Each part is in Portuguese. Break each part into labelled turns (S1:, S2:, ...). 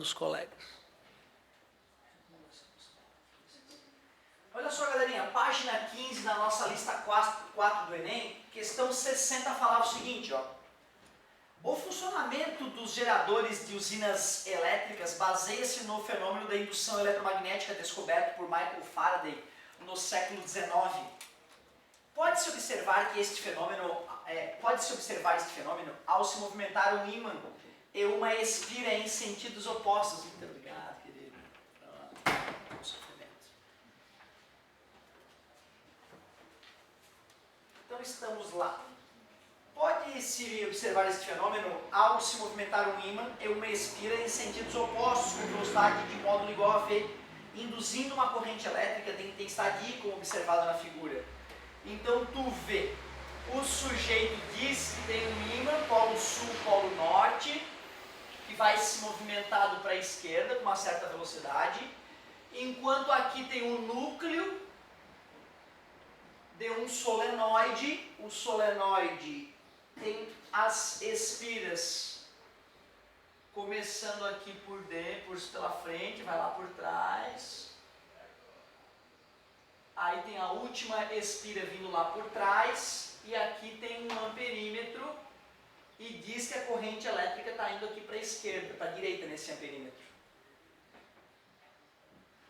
S1: ajudando os colegas. Olha só, galerinha, página 15 da nossa lista 4 do Enem, questão 60 falava o seguinte, ó. O funcionamento dos geradores de usinas elétricas baseia-se no fenômeno da indução eletromagnética descoberto por Michael Faraday no século XIX. Pode-se observar este fenômeno ao se movimentar um ímã e uma espira em sentidos opostos. Muito obrigado, querido. Então estamos lá. Pode-se observar este fenômeno ao se movimentar um ímã e uma espira em sentidos opostos com velocidade de módulo igual a V, induzindo uma corrente elétrica de intensidade I, como observado na figura. Então tu vê, o sujeito diz que tem um ímã, polo sul, polo norte, que vai se movimentado para a esquerda com uma certa velocidade, enquanto aqui tem um núcleo de um solenoide. O solenoide tem as espiras começando aqui por dentro, pela frente, vai lá por trás. Aí tem a última espira vindo lá por trás, e aqui tem um amperímetro, e diz que a corrente elétrica está indo aqui para a esquerda, para a direita nesse amperímetro.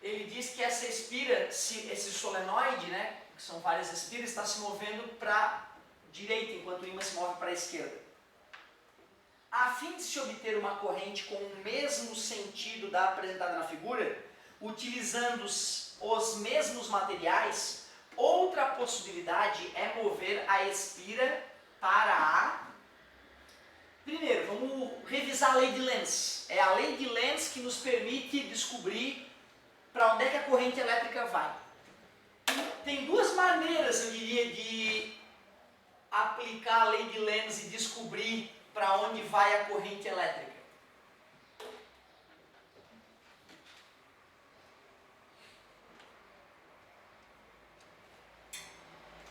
S1: Ele diz que essa espira, esse solenoide, né, que são várias espiras, está se movendo para a direita, enquanto o ímã se move para a esquerda. A fim de se obter uma corrente com o mesmo sentido da apresentada na figura, utilizando os mesmos materiais, outra possibilidade é mover a espira para a... Primeiro, vamos revisar a lei de Lenz. É a lei de Lenz que nos permite descobrir para onde é que a corrente elétrica vai. Tem duas maneiras, eu diria, de aplicar a lei de Lenz e descobrir para onde vai a corrente elétrica.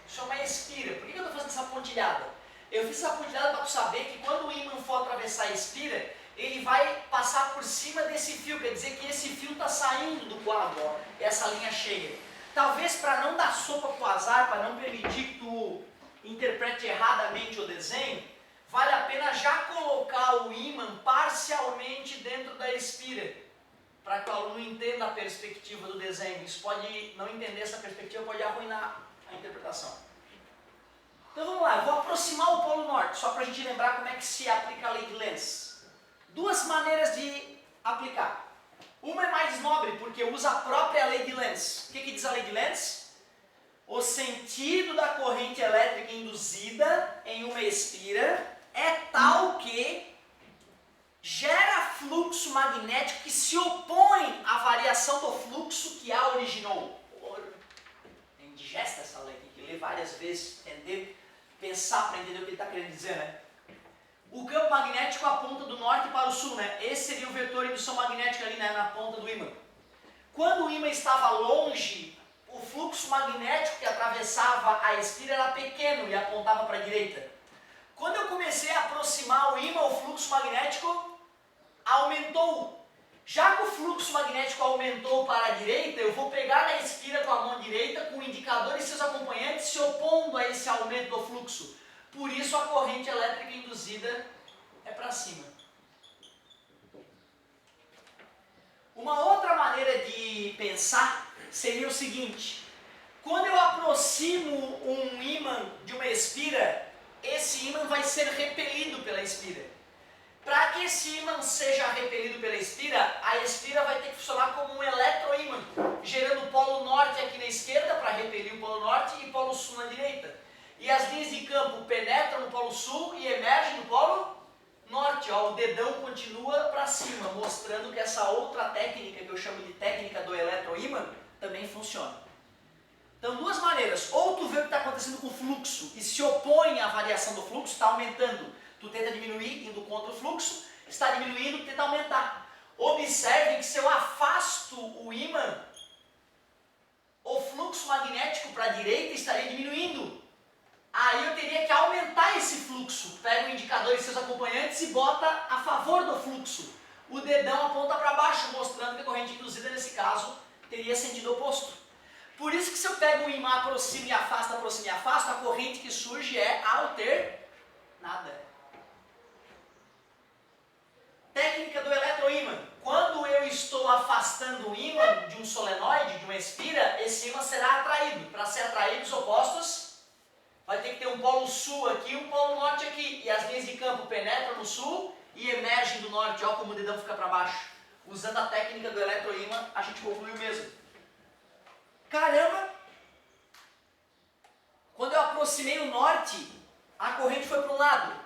S1: Isso é uma espira. Por que eu estou fazendo essa pontilhada? Eu fiz essa pontilhada para tu saber que quando o ímã for atravessar a espira, ele vai passar por cima desse fio, quer dizer que esse fio está saindo do quadro, ó, essa linha cheia. Talvez para não dar sopa para o azar, para não permitir que tu interprete erradamente o desenho, vale a pena já colocar o ímã parcialmente dentro da espira, para que o aluno entenda a perspectiva do desenho. Isso pode, não entender essa perspectiva, pode arruinar a interpretação. Então vamos lá, eu vou aproximar o polo norte, só para a gente lembrar como é que se aplica a lei de Lenz. Duas maneiras de aplicar. Uma é mais nobre, porque usa a própria lei de Lenz. O que diz a lei de Lenz? O sentido da corrente elétrica induzida em uma espira é tal que gera fluxo magnético que se opõe à variação do fluxo que a originou. É indigesta essa lei, tem que ler várias vezes, entender, pensar para entender o que ele está querendo dizer, né? O campo magnético aponta do norte para o sul, né? Esse seria o vetor de indução magnética ali, né, na ponta do ímã. Quando o ímã estava longe, o fluxo magnético que atravessava a espira era pequeno e apontava para a direita. Quando eu comecei a aproximar o ímã, o fluxo magnético aumentou. Já que o fluxo magnético aumentou para a direita, eu vou pegar na espira com a mão direita, com o indicador e seus acompanhantes se opondo a esse aumento do fluxo. Por isso a corrente elétrica induzida é para cima. Uma outra maneira de pensar seria o seguinte: quando eu aproximo um ímã de uma espira, esse ímã vai ser repelido pela espira. Para que esse ímã seja repelido pela espira, a espira vai ter que funcionar como um eletroímã, gerando o polo norte aqui na esquerda para repelir o polo norte e polo sul na direita. E as linhas de campo penetram no polo sul e emergem no polo norte. Ó, o dedão continua para cima, mostrando que essa outra técnica, que eu chamo de técnica do eletroímã, também funciona. Então, duas maneiras. Ou tu vê o que está acontecendo com o fluxo e se opõe à variação do fluxo, está aumentando. Tu tenta diminuir, indo contra o fluxo, está diminuindo, tenta aumentar. Observe que se eu afasto o ímã, o fluxo magnético para a direita estaria diminuindo. Aí eu teria que aumentar esse fluxo. Pega o indicador e seus acompanhantes e bota a favor do fluxo. o dedão aponta para baixo, mostrando que a corrente induzida, nesse caso, teria sentido oposto. Por isso que se eu pego um imã, aproximo e afasto, a corrente que surge é alternada. Técnica do eletroímã. Quando eu estou afastando o ímã de um solenoide, de uma espira, esse ímã será atraído. Para ser atraído, os opostos vai ter que ter um polo sul aqui e um polo norte aqui. E as linhas de campo penetram no sul e emergem do norte. Olha como o dedão fica para baixo. Usando a técnica do eletroímã, a gente concluiu mesmo. Caramba! Quando eu aproximei o norte, a corrente foi para um lado.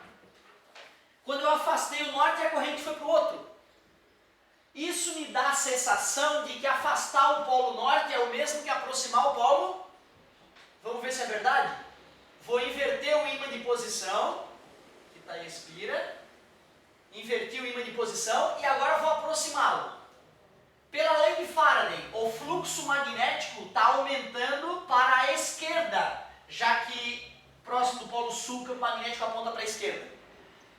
S1: Quando eu afastei o norte, a corrente foi para o outro. Isso me dá a sensação de que afastar o polo norte é o mesmo que aproximar o polo. Vamos ver se é verdade? Vou inverter o ímã de posição, que está em espira. Inverti o ímã de posição e agora vou aproximá-lo. Pela lei de Faraday, o fluxo magnético está aumentando para a esquerda, já que próximo do polo sul o campo magnético aponta para a esquerda.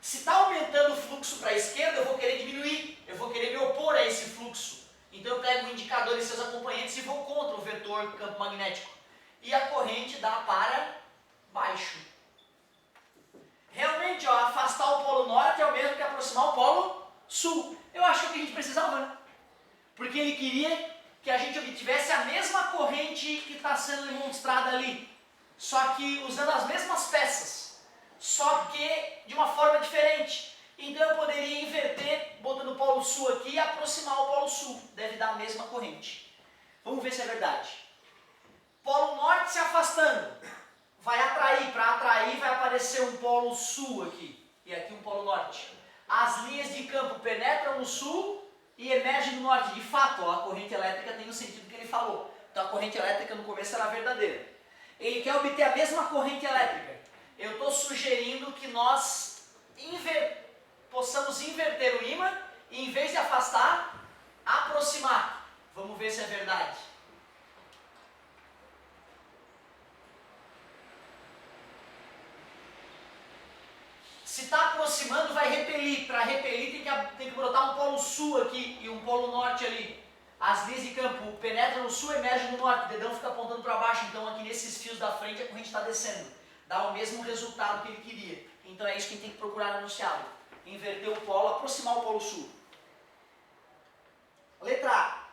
S1: Se está aumentando o fluxo para a esquerda, eu vou querer diminuir, eu vou querer me opor a esse fluxo. Então eu pego o indicador e seus acompanhantes e vou contra o vetor campo magnético. E a corrente dá para baixo. Realmente, ó, afastar o polo norte é o mesmo que aproximar o polo sul. Eu acho que é o que a gente precisava, né? Porque ele queria que a gente obtivesse a mesma corrente que está sendo demonstrada ali. Só que usando as mesmas peças. Só que de uma forma diferente. Então eu poderia inverter, botando o polo sul aqui e aproximar o polo sul. Deve dar a mesma corrente. Vamos ver se é verdade. Polo norte se afastando. Vai atrair. Para atrair vai aparecer um polo sul aqui. E aqui um polo norte. As linhas de campo penetram no sul e emergem no norte. De fato, ó, a corrente elétrica tem o sentido que ele falou. Então a corrente elétrica no começo era verdadeira. Ele quer obter a mesma corrente elétrica. Eu estou sugerindo que nós possamos inverter o ímã e, em vez de afastar, aproximar. Vamos ver se é verdade. Se está aproximando, vai repelir. Para repelir, tem que brotar um polo sul aqui e um polo norte ali. As linhas de campo penetram no sul e emergem no norte. O dedão fica apontando para baixo. Então, aqui nesses fios da frente, a corrente está descendo. Dá o mesmo resultado que ele queria. Então, é isso que a gente tem que procurar no enunciado. Inverter o polo, aproximar o polo sul. Letra A.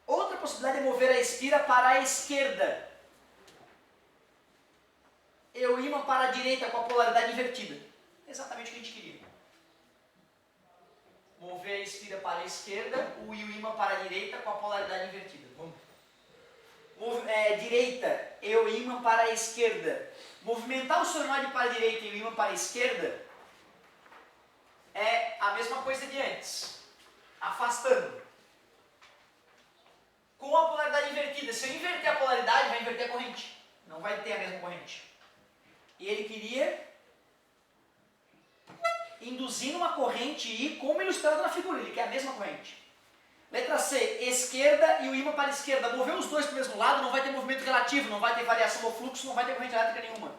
S1: Outra possibilidade é mover a espira para a esquerda. E o ímã para a direita com a polaridade invertida. Exatamente o que a gente queria. Mover a espira para a esquerda e o ímã para a direita com a polaridade invertida. Vamos. Direita e o ímã para a esquerda. Movimentar o solenoide para a direita e o ímã para a esquerda é a mesma coisa de antes. Afastando. Com a polaridade invertida. Se eu inverter a polaridade, vai inverter a corrente. Não vai ter a mesma corrente. E ele queria induzindo uma corrente I como ilustrado na figura. Ele quer a mesma corrente. Letra C, esquerda e o ímã para a esquerda. Mover os dois para o mesmo lado, não vai ter movimento relativo, não vai ter variação do fluxo, não vai ter corrente elétrica nenhuma.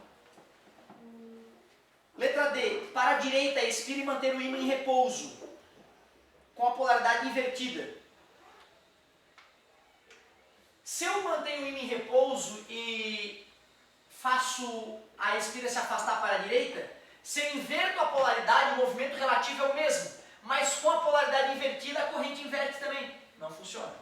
S1: Letra D, para a direita, expira e manter o ímã em repouso, com a polaridade invertida. Se eu mantenho o ímã em repouso e faço a espira se afastar para a direita, se eu inverto a polaridade, o movimento relativo é o mesmo. Mas com a polaridade invertida, a corrente inverte também. Não funciona.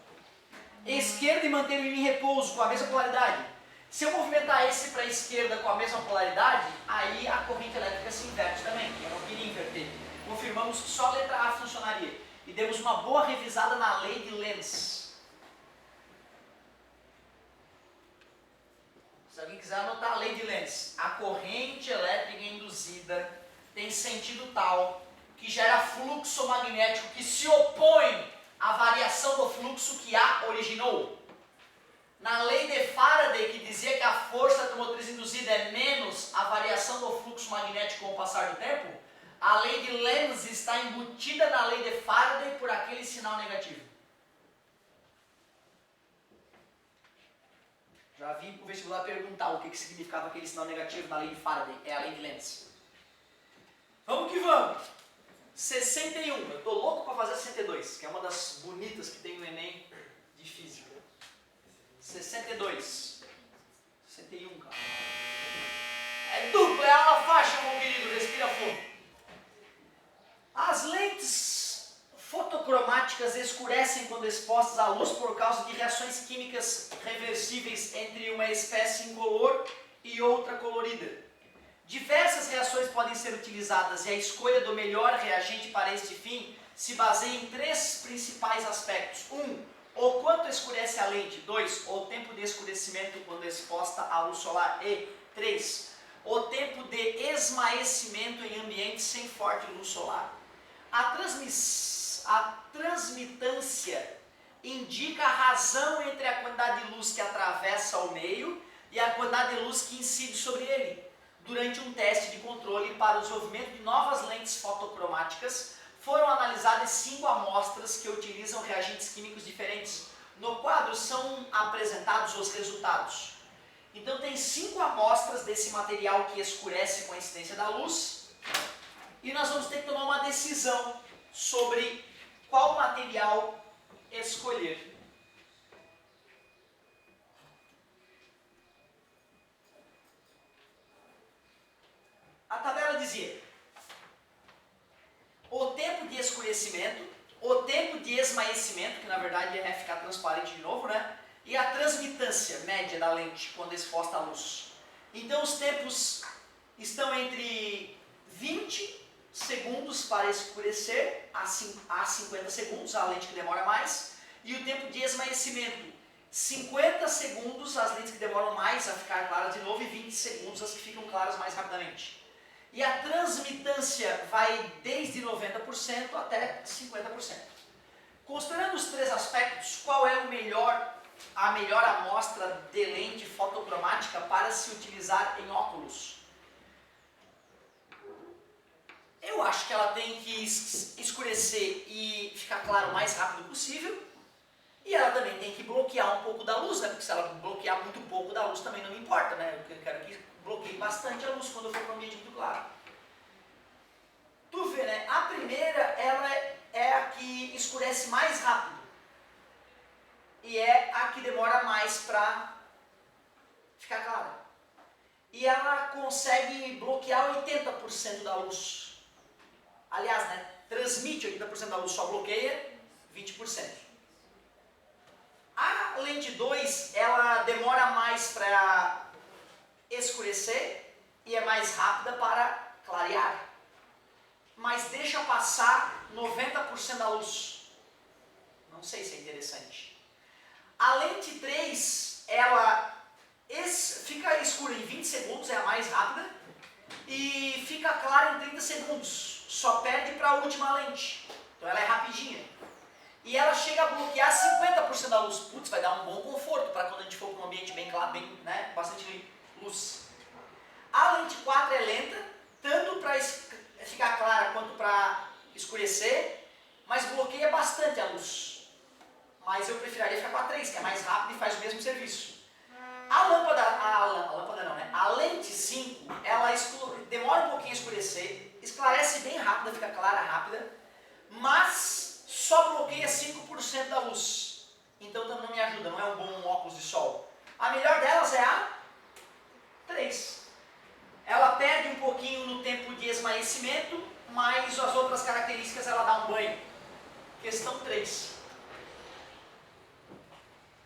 S1: Esquerda e manter o ímã em repouso com a mesma polaridade. Se eu movimentar esse para a esquerda com a mesma polaridade, aí a corrente elétrica se inverte também. Eu não queria inverter. Confirmamos que só a letra A funcionaria. E demos uma boa revisada na lei de Lenz. Se alguém quiser anotar a lei de Lenz. A corrente elétrica induzida tem sentido tal que gera fluxo magnético que se opõe à variação do fluxo que A originou. Na lei de Faraday, que dizia que a força motriz induzida é menos a variação do fluxo magnético com o passar do tempo, a lei de Lenz está embutida na lei de Faraday por aquele sinal negativo. Já vi o vestibular perguntar o que significava aquele sinal negativo na lei de Faraday. É a lei de Lenz. Vamos que vamos! 61. Eu tô louco para fazer 62, que é uma das bonitas que tem no Enem de Física. 62. 61, cara. É duplo, é ala faixa, meu querido, respira fundo. As lentes fotocromáticas escurecem quando expostas à luz por causa de reações químicas reversíveis entre uma espécie incolor e outra colorida. Diversas reações podem ser utilizadas e a escolha do melhor reagente para este fim se baseia em três principais aspectos. 1. O quanto escurece a lente. 2. O tempo de escurecimento quando exposta à luz solar. E 3. O tempo de esmaecimento em ambientes sem forte luz solar. A transmitância indica a razão entre a quantidade de luz que atravessa o meio e a quantidade de luz que incide sobre ele. Durante um teste de controle para o desenvolvimento de novas lentes fotocromáticas, foram analisadas 5 amostras que utilizam reagentes químicos diferentes. No quadro são apresentados os resultados. Então tem 5 amostras desse material que escurece com a incidência da luz e nós vamos ter que tomar uma decisão sobre qual material escolher. A tabela dizia o tempo de escurecimento, o tempo de esmaecimento, que na verdade é ficar transparente de novo, né? E a transmitância média da lente quando exposta à luz. Então os tempos estão entre 20 segundos para escurecer a 50 segundos, a lente que demora mais, e o tempo de esmaecimento, 50 segundos as lentes que demoram mais a ficar claras de novo e 20 segundos as que ficam claras mais rapidamente. E a transmitância vai desde 90% até 50%. Considerando os três aspectos, qual é a melhor amostra de lente fotocromática para se utilizar em óculos? Eu acho que ela tem que escurecer e ficar claro o mais rápido possível. E ela também tem que bloquear um pouco da luz, né? Porque se ela bloquear muito pouco da luz também não me importa, né? Eu quero que bloqueie bastante a luz quando eu for para um ambiente muito claro. Tu vê, né? A primeira, ela é a que escurece mais rápido. E é a que demora mais para ficar clara. E ela consegue bloquear 80% da luz. Aliás, né? Transmite 80% da luz, só bloqueia 20%. A lente 2, ela demora mais para escurecer e é mais rápida para clarear. Mas deixa passar 90% da luz. Não sei se é interessante. A lente 3, ela fica escura em 20 segundos, é a mais rápida, e fica clara em 30 segundos. Só perde para a última lente. Então ela é rapidinha. E ela chega a bloquear 50% da luz. Putz, vai dar um bom conforto para quando a gente for para um ambiente bem claro, bem, né, bastante luz. A lente 4 é lenta, tanto para ficar clara quanto para escurecer, mas bloqueia bastante a luz. Mas eu preferiria ficar com a 3, que é mais rápida e faz o mesmo serviço. A lâmpada não, né? A lente 5, ela demora um pouquinho a escurecer, esclarece bem rápida, fica clara rápida, mas só bloqueia 5% da luz. Então também não me ajuda, não é um bom óculos de sol. A melhor delas é a 3. Ela perde um pouquinho no tempo de esmaecimento, mas as outras características ela dá um banho. Questão 3.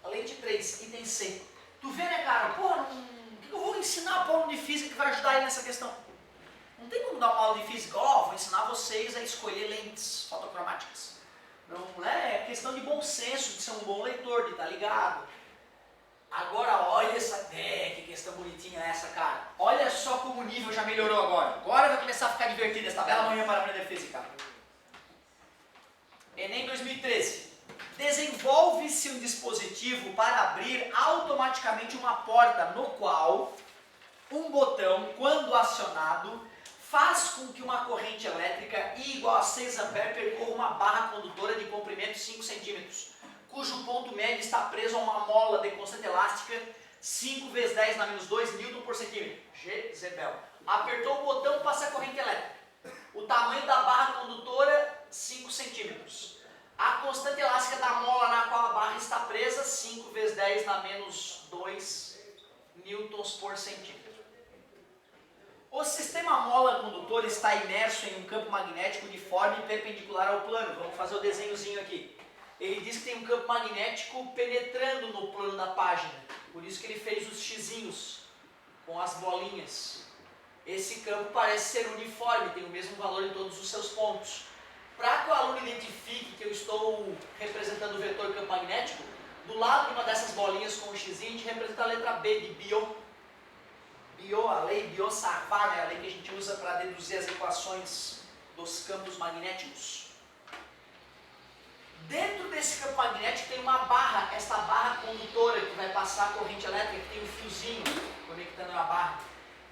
S1: A lente 3, item C. Tu vê, né, cara? Pô, o que eu vou ensinar para o aluno de física que vai ajudar ele nessa questão? Não tem como dar uma aula de física, vou ensinar vocês a escolher lentes fotocromáticas. Não é questão de bom senso, de ser um bom leitor, de estar ligado. Agora olha que questão bonitinha essa, cara. Olha só como o nível já melhorou agora. Agora vai começar a ficar divertida essa bela manhã para aprender física. Enem 2013. Desenvolve-se um dispositivo para abrir automaticamente uma porta no qual um botão, quando acionado, faz com que uma corrente elétrica I igual a 6 A percorra uma barra condutora de comprimento 5 cm, cujo ponto médio está preso a uma mola de constante elástica 5 × 10⁻²N por centímetro. G. Zebel. Apertou o botão, passa a corrente elétrica. O tamanho da barra condutora, 5 centímetros. A constante elástica da mola na qual a barra está presa, 5 vezes 10 na menos 2 newtons por centímetro. O sistema mola condutor está imerso em um campo magnético uniforme perpendicular ao plano. Vamos fazer o desenhozinho aqui. Ele diz que tem um campo magnético penetrando no plano da página. Por isso que ele fez os xizinhos com as bolinhas. Esse campo parece ser uniforme, tem o mesmo valor em todos os seus pontos. Para que o aluno identifique que eu estou representando o vetor campo magnético, do lado de uma dessas bolinhas com o xizinho, a gente representa a letra B de Biot. Biot, a lei Biot-Savart, né? A lei que a gente usa para deduzir as equações dos campos magnéticos. Dentro desse campo magnético tem uma barra, esta barra condutora que vai passar a corrente elétrica, que tem um fiozinho conectando a barra.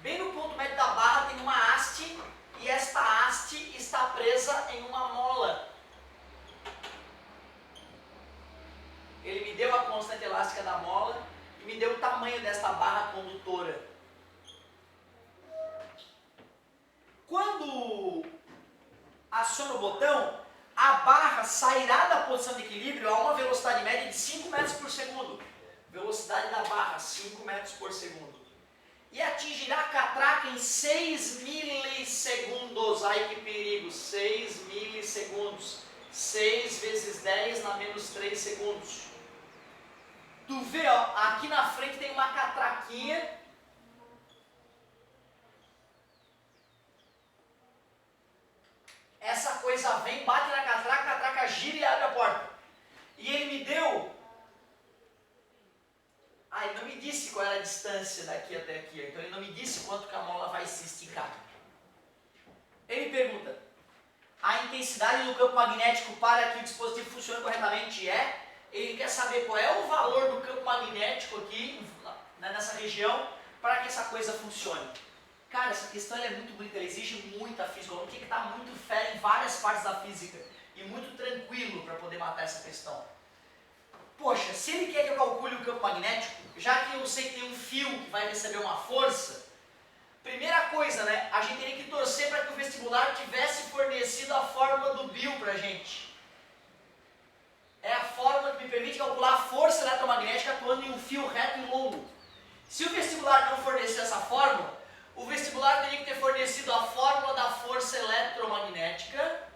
S1: Bem no ponto médio da barra tem uma haste, e esta haste está presa em uma mola. Ele me deu a constante elástica da mola e me deu o tamanho desta barra condutora. Quando aciona o botão, a barra sairá da posição de equilíbrio a uma velocidade média de 5 metros por segundo. Velocidade da barra, 5 metros por segundo. E atingirá a catraca em 6 milissegundos. Ai que perigo, 6 milissegundos. 6 vezes 10 na menos 3 segundos. Tu vê, ó, aqui na frente tem uma catraquinha. Essa coisa vem, bate na catraca, a catraca gira e abre a porta. E ele me deu... ele não me disse qual era a distância daqui até aqui. Então ele não me disse quanto que a mola vai se esticar. Ele pergunta, a intensidade do campo magnético para que o dispositivo funcione corretamente é... Ele quer saber qual é o valor do campo magnético aqui, nessa região, para que essa coisa funcione. Cara, essa questão é muito bonita, ela exige muita física. Eu tinha que estar muito fé em várias partes da física e muito tranquilo para poder matar essa questão. Poxa, se ele quer que eu calcule o campo magnético, já que eu sei que tem um fio que vai receber uma força, primeira coisa, né, a gente teria que torcer para que o vestibular tivesse fornecido a fórmula do Biot para a gente. É a fórmula que me permite calcular a força eletromagnética atuando em um fio reto e longo. Se o vestibular não fornecer essa fórmula, o vestibular teria que ter fornecido a fórmula da força eletromagnética,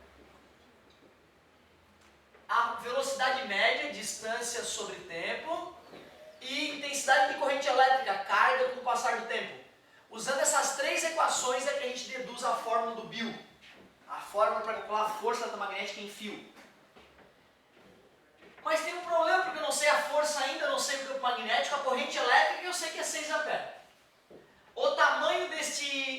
S1: a velocidade média, distância sobre tempo, e intensidade de corrente elétrica, carga com o passar do tempo. Usando essas três equações é que a gente deduz a fórmula do Biot. A fórmula para calcular a força eletromagnética em fio. Mas tem um problema, porque eu não sei a força ainda, não sei o campo magnético, a corrente elétrica, eu sei que é 6 amperes. O tamanho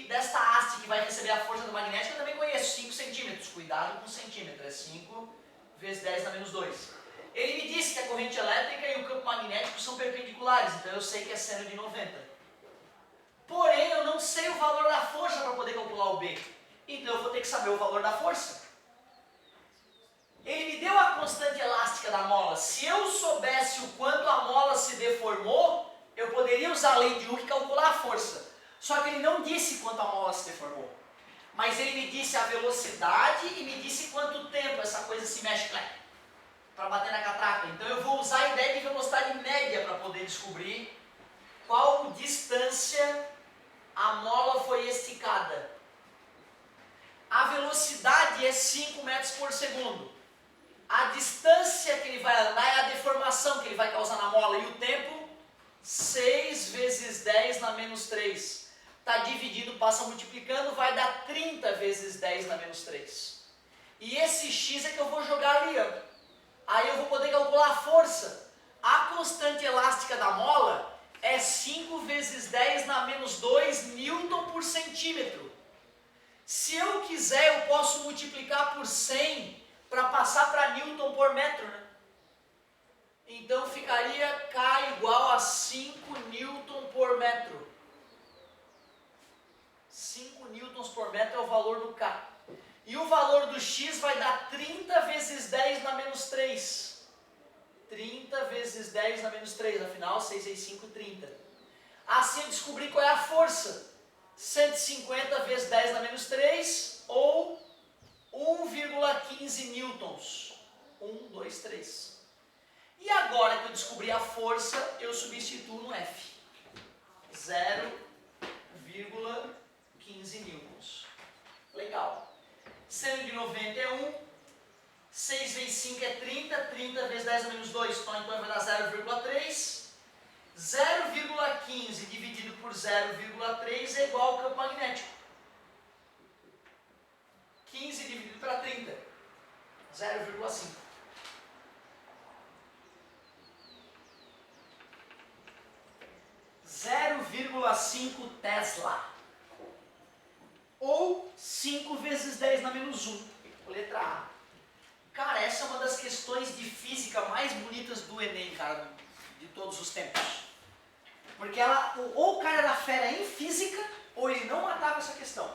S1: desta haste que vai receber a força magnética eu também conheço, 5 centímetros. Cuidado com o centímetro, é 5 vezes 10 na menos 2. Ele me disse que a corrente elétrica e o campo magnético são perpendiculares, então eu sei que é seno de 90. Porém, eu não sei o valor da força para poder calcular o B. Então eu vou ter que saber o valor da força. Ele me deu a constante elástica da mola. Se eu soubesse o quanto a mola se deformou, eu poderia usar a lei de Hooke e calcular a força. Só que ele não disse quanto a mola se deformou. Mas ele me disse a velocidade e me disse quanto tempo essa coisa se mexe para bater na catraca. Então eu vou usar a ideia de velocidade média para poder descobrir qual distância a mola foi esticada. A velocidade é 5 metros por segundo. A distância que ele vai andar é a deformação que ele vai causar na mola. E o tempo, 6 vezes 10 na menos 3. Está dividido, passa multiplicando, vai dar 30 vezes 10 na menos 3. E esse x é que eu vou jogar ali, ó. Aí eu vou poder calcular a força. A constante elástica da mola é 5 vezes 10 na menos 2 newton por centímetro. Se eu quiser, eu posso multiplicar por 100 para passar para newton por metro, né? Então ficaria K igual a 5 newton por metro. 5 newtons por metro é o valor do K. E o valor do X vai dar 30 vezes 10 na menos 3. 30 vezes 10 na menos 3. Afinal, 6 vezes 5, 30. Assim eu descobri qual é a força. 150 vezes 10 na menos 3 ou 1,15 newtons. 1, 2, 3. E agora que eu descobri a força, eu substituo no F. 0,15 newtons. Legal. Seno de 90 é 1. 6 vezes 5 é 30. 30 vezes 10 menos 2. Então vai dar 0,3. 0,15 dividido por 0,3 é igual ao campo magnético. 15 dividido para 30. 0,5. (0,5 Tesla). Ou 5 vezes 10 na menos 1. Letra A. Cara, essa é uma das questões de física mais bonitas do Enem, cara, de todos os tempos. Porque ela, ou o cara era fera em física, ou ele não matava essa questão.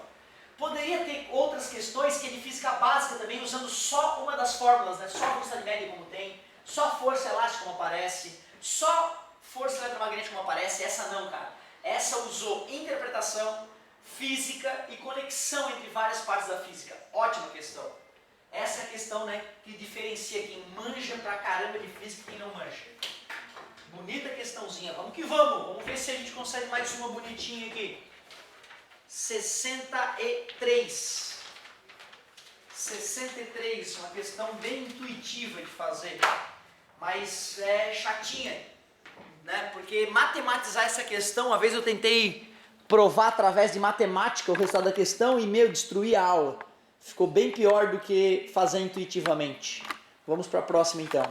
S1: Poderia ter outras questões que é de física básica também, usando só uma das fórmulas, né? Só a velocidade média como tem, só força elástica como aparece, só força eletromagnética como aparece. Essa não, cara. Essa usou interpretação, física e conexão entre várias partes da física. Ótima questão. Essa é a questão, né, que diferencia quem manja pra caramba de física e quem não manja. Bonita questãozinha. Vamos que vamos. Vamos ver se a gente consegue mais uma bonitinha aqui. 63. 63, uma questão bem intuitiva de fazer, mas é chatinha, né? Porque matematizar essa questão, uma vez eu tentei provar através de matemática o resultado da questão e, destruí a aula. Ficou bem pior do que fazer intuitivamente. Vamos para a próxima então.